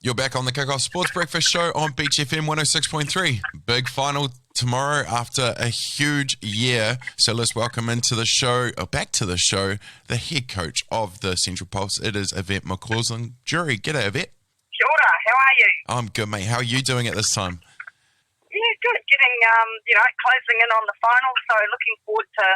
You're back on the Kickoff Sports Breakfast Show on Beach FM 106.3. Big final tomorrow after a huge year. So let's welcome into the show, or back to the show, the head coach of the Central Pulse. It is Yvette McCausland-Durie. G'day, Yvette. Kia ora, how are you? I'm good, mate. How are you doing at this time? Yeah, good. Getting, closing in on the final. So looking forward to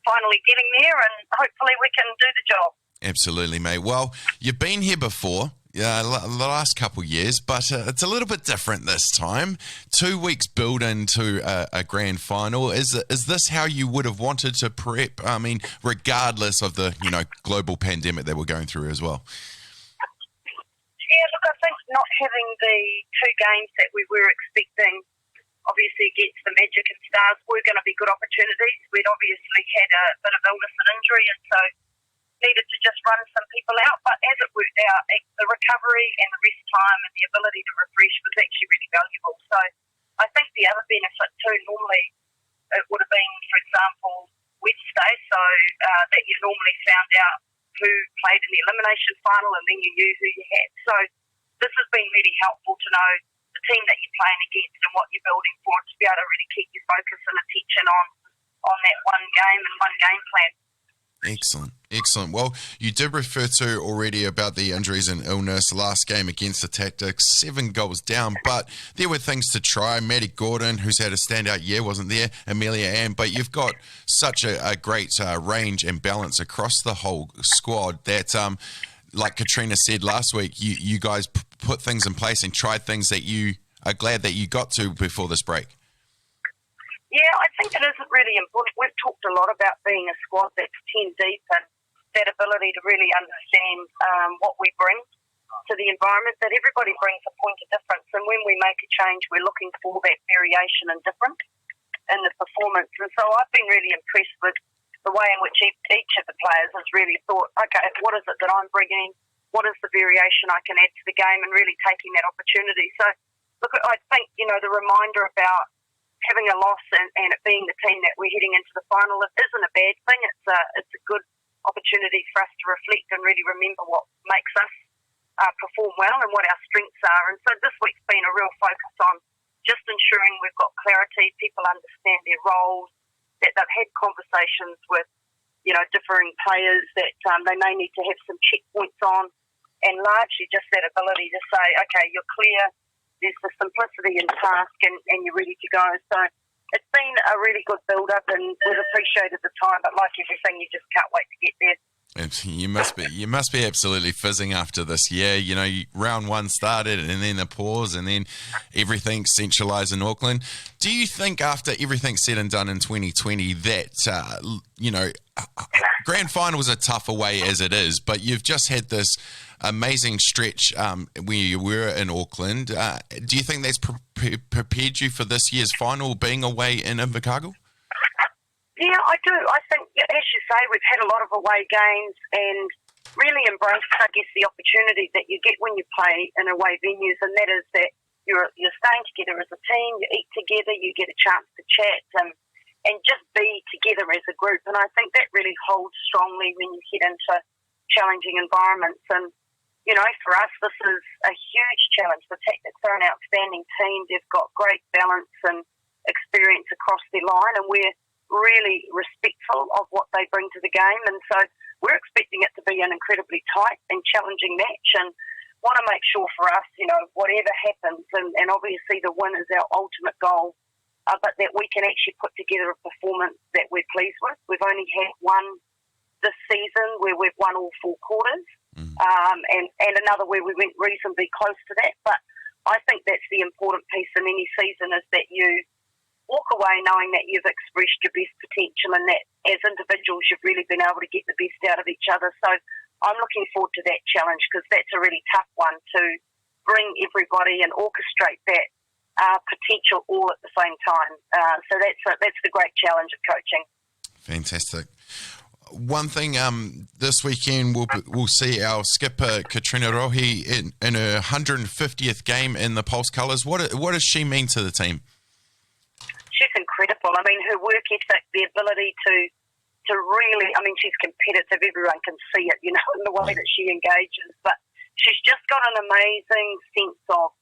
finally getting there and hopefully we can do the job. Absolutely, mate. Well, you've been here before. Yeah, the last couple of years, but it's a little bit different this time. 2 weeks build into a grand final. Is this how you would have wanted to prep? I mean, regardless of the global pandemic that we're going through as well. Yeah, look, I think not having the two games that we were expecting, obviously against the Magic and Stars, were going to be good opportunities. We'd obviously had a bit of illness and injury, and so needed to just run some people out, but as it worked out, the recovery and the rest time and the ability to refresh was actually really valuable. So I think the other benefit too, normally it would have been, for example, Wednesday, so that you normally found out who played in the elimination final and then you knew who you had. So this has been really helpful to know the team that you're playing against and what you're building for, to be able to really keep your focus and attention on that one game and one game plan. Excellent. Well, you did refer to already about the injuries and illness. Last game against the Tactix, 7 goals down, but there were things to try. Maddie Gordon, who's had a standout year, wasn't there. Amelia Ann, but you've got such a great range and balance across the whole squad that, like Katarina said last week, you guys put things in place and tried things that you are glad that you got to before this break. Yeah, I think it is really important. We've talked a lot about being a squad that's 10 deep and that ability to really understand what we bring to the environment, that everybody brings a point of difference. And when we make a change, we're looking for that variation and difference in the performance. And so I've been really impressed with the way in which each of the players has really thought, okay, what is it that I'm bringing? What is the variation I can add to the game, and really taking that opportunity. So, look, I think, the reminder about having a loss and it being the team that we're heading into the final, it isn't a bad thing. It's a good opportunity for us to reflect and really remember what makes us perform well and what our strengths are. And so this week's been a real focus on just ensuring we've got clarity, people understand their roles, that they've had conversations with, differing players that they may need to have some checkpoints on, and largely just that ability to say, okay, you're clear, there's the simplicity in task and you're ready to go. So it's been a really good build-up and we've appreciated the time, but like everything, you just can't wait to get there. You must be absolutely fizzing after this year. Round 1 started and then the pause and then everything centralised in Auckland. Do you think after everything's said and done in 2020 that, grand finals are tough away as it is, but you've just had this amazing stretch where you were in Auckland. Do you think that's prepared you for this year's final being away in Invercargill? Yeah, I do. I think, as you say, we've had a lot of away games and really embraced, I guess, the opportunity that you get when you play in away venues, and that is that you're staying together as a team, you eat together, you get a chance to chat and just be together as a group. And I think that really holds strongly when you head into challenging environments. And for us, this is a huge challenge. The Tactix are an outstanding team. They've got great balance and experience across their line, and we're really respectful of what they bring to the game. And so we're expecting it to be an incredibly tight and challenging match, and want to make sure for us, whatever happens, and obviously the win is our ultimate goal, but that we can actually put together a performance that we're pleased with. We've only had one this season where we've won all 4 quarters. And another where we went reasonably close to that. But I think that's the important piece in any season, is that you walk away knowing that you've expressed your best potential and that as individuals you've really been able to get the best out of each other. So I'm looking forward to that challenge, because that's a really tough one, to bring everybody and orchestrate that potential all at the same time. So that's the great challenge of coaching. Fantastic. One thing, this weekend we'll see our skipper Katarina Rohi in her 150th game in the Pulse colours. What does she mean to the team? She's incredible. I mean, her work ethic, the ability to really, she's competitive. Everyone can see it, in the way that she engages. But she's just got an amazing sense of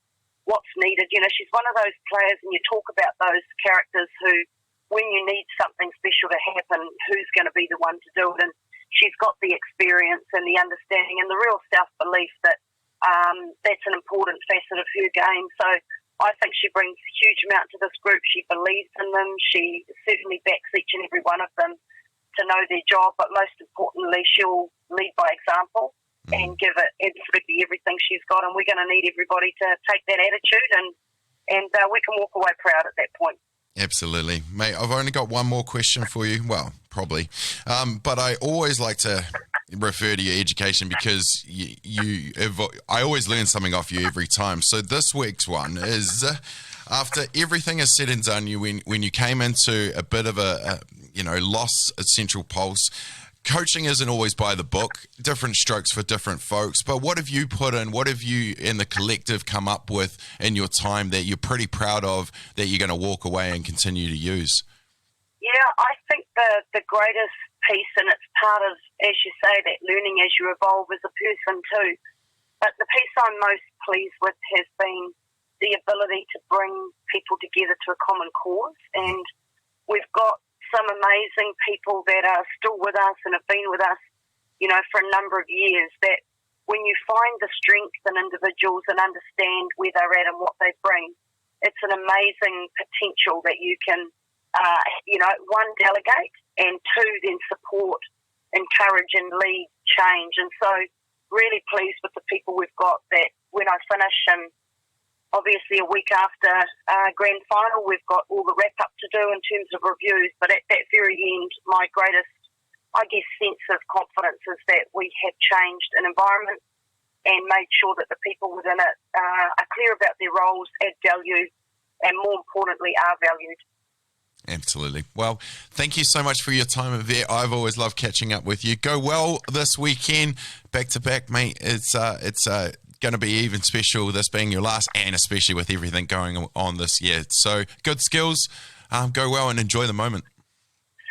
what's needed. You know, she's one of those players, and you talk about those characters who, when you need something special to happen, who's going to be the one to do it? And she's got the experience and the understanding and the real self-belief that that's an important facet of her game. So I think she brings a huge amount to this group. She believes in them. She certainly backs each and every one of them to know their job, but most importantly, she'll lead by example and give it absolutely everything she's got. And we're going to need everybody to take that attitude, and we can walk away proud at that point. Absolutely. Mate, I've only got one more question for you. Well, probably. But I always like to refer to your education because I always learn something off you every time. So this week's one is, after everything is said and done, when you came into a bit of a loss at Central Pulse, coaching isn't always by the book, different strokes for different folks, but what have you put in, what have you in the collective come up with in your time that you're pretty proud of, that you're going to walk away and continue to use? Yeah, I think the greatest piece, and it's part of, as you say, that learning as you evolve as a person too, but the piece I'm most pleased with has been the ability to bring people together to a common cause. And we've got some amazing people that are still with us and have been with us, you know, for a number of years, that when you find the strength in individuals and understand where they're at and what they bring, it's an amazing potential that you can, one, delegate, and two, then support, encourage and lead change. And so really pleased with the people we've got, that when I finish, and obviously a week after grand final, we've got all the wrap-up to do in terms of reviews. But at that very end, my greatest, I guess, sense of confidence is that we have changed an environment and made sure that the people within it are clear about their roles, add value, and more importantly, are valued. Absolutely. Well, thank you so much for your time, Yvette. I've always loved catching up with you. Go well this weekend, back to back, mate. It's going to be even special, this being your last, and especially with everything going on this year. So good skills. Go well and enjoy the moment.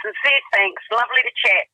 Sincere thanks. Lovely to chat.